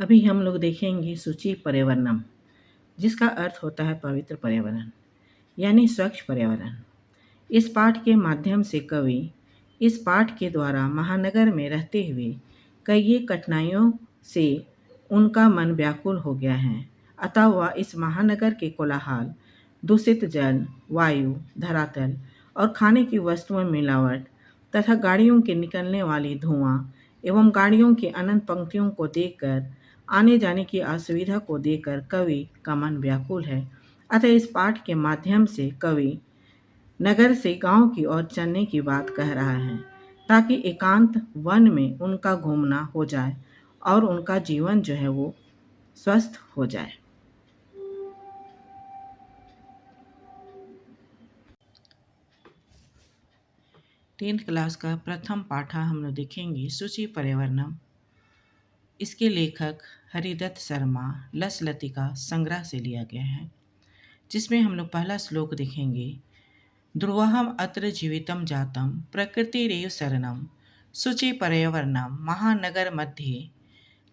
अभी हम लोग देखेंगे शुचि पर्यावरणम, जिसका अर्थ होता है पवित्र पर्यावरण यानी स्वच्छ पर्यावरण। इस पाठ के माध्यम से कवि इस पाठ के द्वारा महानगर में रहते हुए कई कठिनाइयों से उनका मन व्याकुल हो गया है, अतः वह इस महानगर के कोलाहल, दूषित जल, वायु, धरातल और खाने की वस्तुओं में मिलावट तथा गाड़ियों के निकलने वाली धुआं एवं गाड़ियों की अनंत पंक्तियों को देखकर, आने जाने की असुविधा को देखकर कवि का मन व्याकुल है। अतः इस पाठ के माध्यम से कवि नगर से गांव की ओर चलने की बात कह रहा है, ताकि एकांत वन में उनका घूमना हो जाए और उनका जीवन जो है वो स्वस्थ हो जाए। टेंथ क्लास का प्रथम पाठा हम लोग देखेंगे शुचि पर्यावरणम। इसके लेखक हरिदत्त शर्मा लस लतिका संग्रह से लिया गया है, जिसमें हम लोग पहला श्लोक देखेंगे। ध्रुवहम अत्र जीवितम जातम प्रकृतिरेव शरणम शुचि पर्यावरणम महानगर मध्ये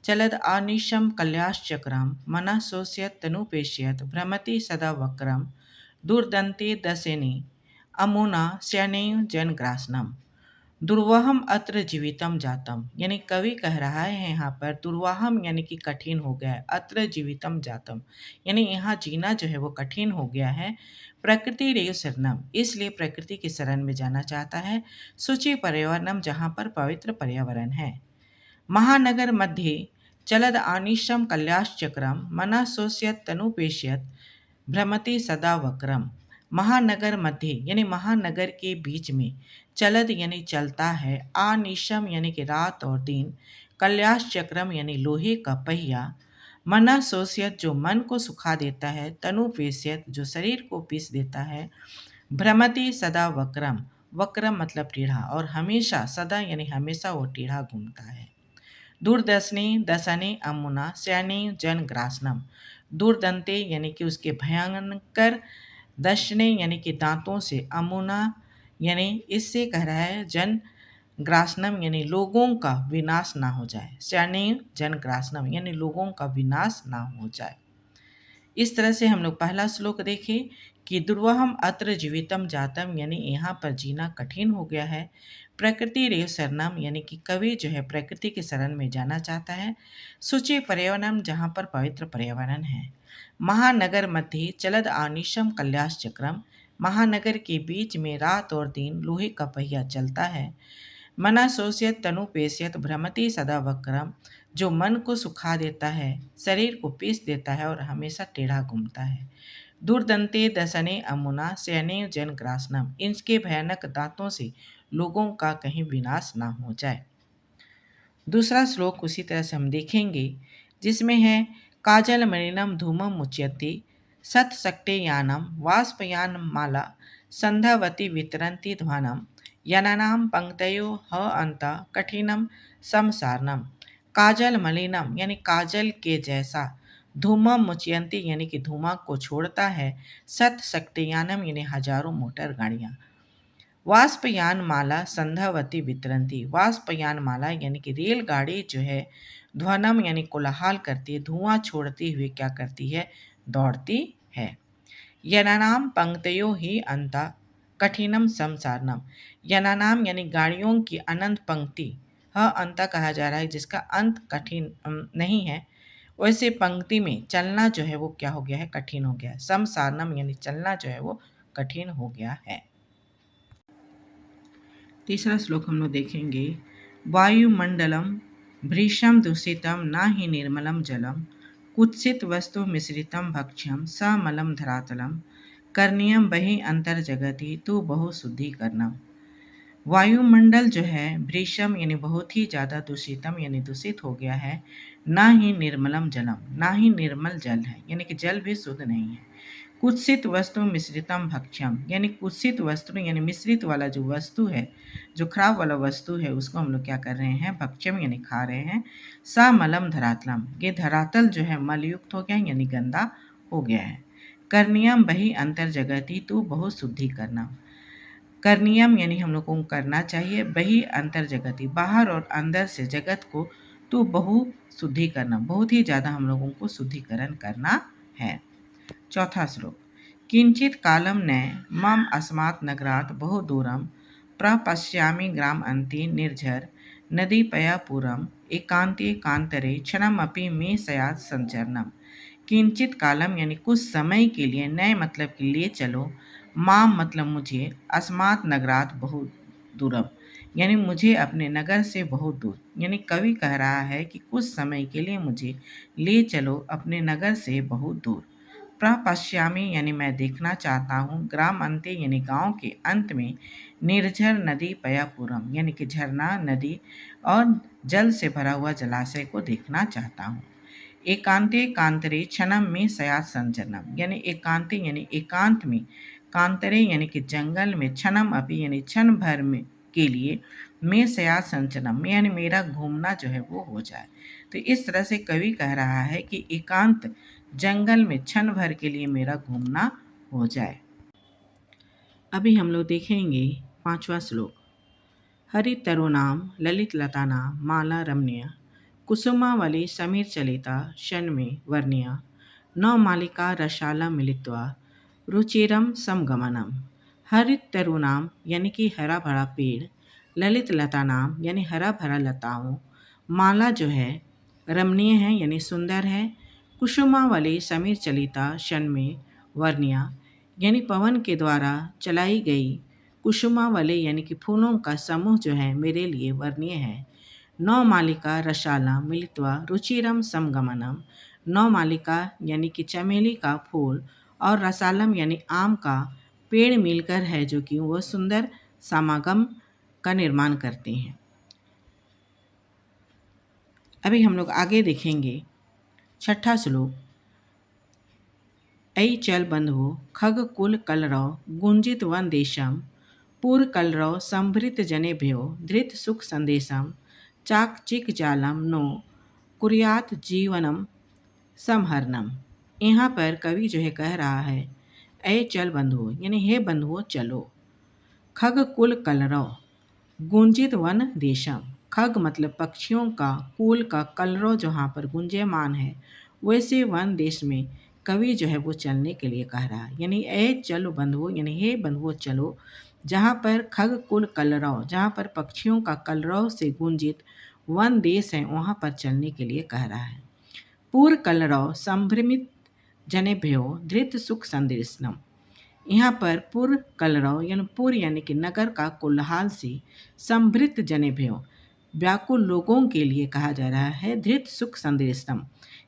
चलद आनिशम कल्याश्चक्रम मनः शोष्यत तनुपेश्यत भ्रमति सदा वक्रम दुर्दंते दसेने अमुना शयनेन जनग्रासनम। दुर्वाहम अत्र जीवितम जातम, यानी कवि कह रहा है यहाँ पर दुर्वाहम यानी कि कठिन हो गया है, अत्र जीवितम जातम यानी यहाँ जीना जो है वो कठिन हो गया है। प्रकृति रेव शरणम, इसलिए प्रकृति की शरण में जाना चाहता है। शुचि पर्यावरणम, जहाँ पर पवित्र पर्यावरण है। महानगर मध्य चलद आनिशम कल्याश्चक्रम मना शोष्यत तनुपेश्यत भ्रमति सदा वक्रम। महानगर मध्य यानी महानगर के बीच में, चलद यानी चलता है, आनिशम यानी कि रात और दिन, कल्याश चक्रम यानी लोहे का पहिया, मना शोष्यत जो मन को सुखा देता है, तनु पेश्यत जो शरीर को पीस देता है, भ्रमति सदा वक्रम, वक्रम मतलब टेढ़ा, और हमेशा, सदा यानी हमेशा वो टेढ़ा घूमता है। दूरदर्शनी दशने अमुना शयने जन ग्रासनम, दूरदंते यानी कि उसके भयंकर, दशने यानी कि दांतों से, अमुना यानी इससे कह रहा है जन ग्रासनम यानी लोगों का विनाश ना हो जाए, शयने जन ग्रासनम यानी लोगों का विनाश ना हो जाए। इस तरह से हम लोग पहला श्लोक देखे कि दुर्वाहम अत्र जीवितम जातम यानी यहाँ पर जीना कठिन हो गया है। प्रकृति रेव शरणम यानी कि कवि जो है प्रकृति के शरण में जाना चाहता है। शुचि पर्यावरणम, जहाँ पर पवित्र पर्यावरण है। महानगर मध्य चलद आनिशम कल्याश चक्रम, महानगर के बीच में रात और दिन लोहे का पहिया चलता है। मना शोष्यत तनु पेश्यत भ्रमति सदा वक्रम, जो मन को सुखा देता है, शरीर को पीस देता है और हमेशा टेढ़ा घूमता है। दुर्दंते दसने अमुना शयने जन ग्रासनम, इनके भयानक दांतों से लोगों का कहीं विनाश ना हो जाए। दूसरा श्लोक उसी तरह से हम देखेंगे, जिसमें है काजल मणिनम धूमम मुच्यते सत्शक्टे यानम वाष्पयान माला संध्यावती वितरंती ध्वानम यनानाम पंक्तयो ह अंत कठिनम समसारनम। काजल मलिनम यानी काजल के जैसा, धूमम मुचयंती यानी कि धुआं को छोड़ता है, सत शक्तियानम यानी हजारों मोटर गाड़ियाँ, वाष्पयान माला संध्यावती वितरंती, वाष्पयान माला यानी कि रेलगाड़ी जो है ध्वनम यानी कोलाहल करती है, धुआं छोड़ती हुई क्या करती है, दौड़ती है। यनानाम पंक्तियों ही अंता कठिनम समसारनम, यनानाम यानी गाड़ियों की अनंत पंक्ति, ह अंत कहा जा रहा है जिसका अंत कठिन नहीं है, वैसे पंक्ति में चलना जो है वो क्या हो गया है, कठिन हो गया है। समसारनम यानी चलना जो है वो कठिन हो गया है। तीसरा श्लोक हम लोग देखेंगे। वायुमंडलम भृशम दूषितम न ही निर्मलम जलम कुत्सित वस्तु मिश्रितम भक्ष्यम समलम धरातलम करनीयम बहि अंतर जगति तू बहु शुद्धि करनम। वायुमंडल जो है भृशम यानी बहुत ही ज़्यादा दूषितम यानी दूषित हो गया है, ना ही निर्मलम जलम, ना ही निर्मल जल है यानी कि जल भी शुद्ध नहीं है। कुत्सित वस्तु मिश्रितम भक्ष्यम यानी कुत्सित वस्तु यानी मिश्रित वाला जो वस्तु है, जो खराब वाला वस्तु है, उसको हम लोग क्या कर रहे हैं, भक्ष्यम यानी खा रहे हैं। समलम धरातलम, ये धरातल जो है मलयुक्त हो गया यानी गंदा हो गया है। करनियम बही अंतर जगति तू बहुत शुद्धि करना, करनियम यानी हम लोग को करना चाहिए, बही अंतर जगति बाहर और अंदर से जगत को तो बहु शुद्धिकरण, बहुत ही ज़्यादा हम लोगों को शुद्धिकरण करना है। चौथा श्लोक, किंचित कालम न मम अस्मात् नगरात् बहु दूरम प्रपश्यामि ग्राम अंति निर्झर नदी पयापुरम एकांते कांतरे क्षणमपि मे सयात् संचरणम। किंचित कालम यानी कुछ समय के लिए, नए मतलब के लिए चलो, माम मतलब मुझे, अस्मात् नगरात बहुत दूरम यानी मुझे अपने नगर से बहुत दूर, यानी कवि कह रहा है कि कुछ समय के लिए मुझे ले चलो अपने नगर से बहुत दूर। प्रपश्यामी यानी मैं देखना चाहता हूँ, ग्राम अंते यानी गांव के अंत में, निर्झर नदी पयापुरम यानी कि झरना, नदी और जल से भरा हुआ जलाशय को देखना चाहता हूँ। एकांते कांतरे क्षणम में सयात संचरनम यानी एकांते यानी एकांत में, कांतरे यानी कि जंगल में, क्षणम अभी यानी क्षण भर में के लिए, में सयात संचरनम यानी मेरा घूमना जो है वो हो जाए। तो इस तरह से कवि कह रहा है कि एकांत जंगल में क्षण भर के लिए मेरा घूमना हो जाए। अभी हम लोग देखेंगे 5वां श्लोक, हरि तरुणाम ललित लतानाम माला रमणीय कुसुमावली समीर चलिता शन में वर्णिया नौ मालिका रसाला मिलित्वा रुचिरम समगमनम। हरित तरुणाम यानी कि हरा भरा पेड़, ललित लता नाम यानी हरा भरा लताओं, माला जो है रमणीय है यानी सुंदर है, कुसुमावली समीर चलिता शन में वर्णिया यानी पवन के द्वारा चलाई गई कुसुमावली यानी कि फूलों का समूह जो है मेरे लिए वर्णीय है। नौ मालिका रसाला मिलित्वा रुचिरम समगमनम, नौ मालिका यानी कि चमेली का फूल और रसालम यानी आम का पेड़ मिलकर है जो कि वह सुंदर समागम का निर्माण करते हैं। अभी हम लोग आगे देखेंगे 6ठा श्लोक, ऐ चल बंधु खग कुल कलरव गुंजित वन देशम पूर कलरव संभृत जनेभ्यो धृत सुख संदेशम चाक चिक जालम नो कुरियात जीवनम समहरनम। यहाँ पर कवि जो है कह रहा है, ऐ चल बंधुओं यानी हे बंधुओं चलो, खग कुल कलरव गुंजित वन देशम, खग मतलब पक्षियों का, कुल का, कलरव जहाँ पर गुंजयमान है, वैसे वन देश में कवि जो है वो चलने के लिए कह रहा है। यानी ऐ चलो बंधुओं यानी हे बंधुओं चलो, जहाँ पर खग कुल कलरव, जहाँ पर पक्षियों का कलरव से गुंजित वन देश है, वहाँ पर चलने के लिए कह रहा है। पूर कलरव संभ्रमित जनेभ्यो धृत सुख संदेशनम, यहाँ पर पुर कलरव यानी पुर यानी कि नगर का कोलाहल से, संभृत जनेभ्यो व्याकुल लोगों के लिए कहा जा रहा है, धृत सुख संदेशम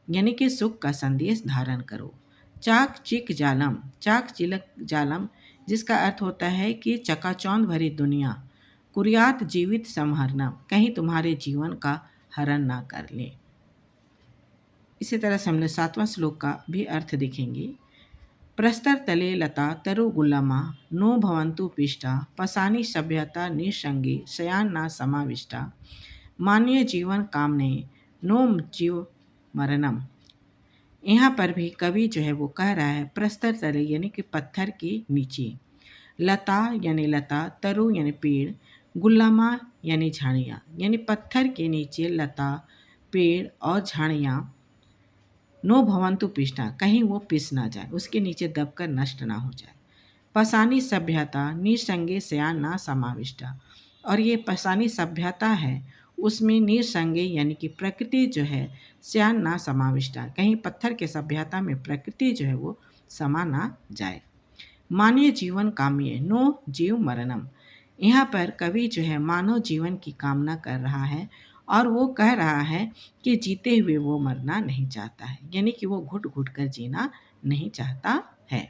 यानी कि सुख का संदेश धारण करो। चाक चिक जालम, चाक चिलक जालम जिसका अर्थ होता है कि चकाचौंध भरी दुनिया, कुरियात जीवित संहरना कहीं तुम्हारे जीवन का हरण ना कर ले। इसी तरह से हम लोग 7वां श्लोक का भी अर्थ देखेंगे, प्रस्तर तले लता तरु गुल्लमा नो भवंतु पिष्टा पसानी सभ्यता निसंगी शयान ना समाविष्टा मान्य जीवन कामने नो जीव मरणम। यहाँ पर भी कवि जो है वो कह रहा है, प्रस्तर तले यानी कि पत्थर के नीचे, लता यानी लता, तरु यानी पेड़, गुल्लमा यानी झाड़ियाँ, यानी पत्थर के नीचे लता, पेड़ और झाड़ियाँ, नो भवंतु पिष्टा कहीं वो पिस ना जाए, उसके नीचे दबकर नष्ट ना हो जाए। पसानी सभ्यता निसंगे सयान ना समाविष्टा, और ये पसानी सभ्यता है उसमें निसंगे यानी कि प्रकृति जो है सयान ना समाविष्टा, कहीं पत्थर के सभ्यता में प्रकृति जो है वो समा ना जाए। मानवीय जीवन काम्य नो जीव मरणम, यहाँ पर कवि जो है मानव जीवन की कामना कर रहा है और वो कह रहा है कि जीते हुए वो मरना नहीं चाहता है, यानी कि वो घुट घुट कर जीना नहीं चाहता है।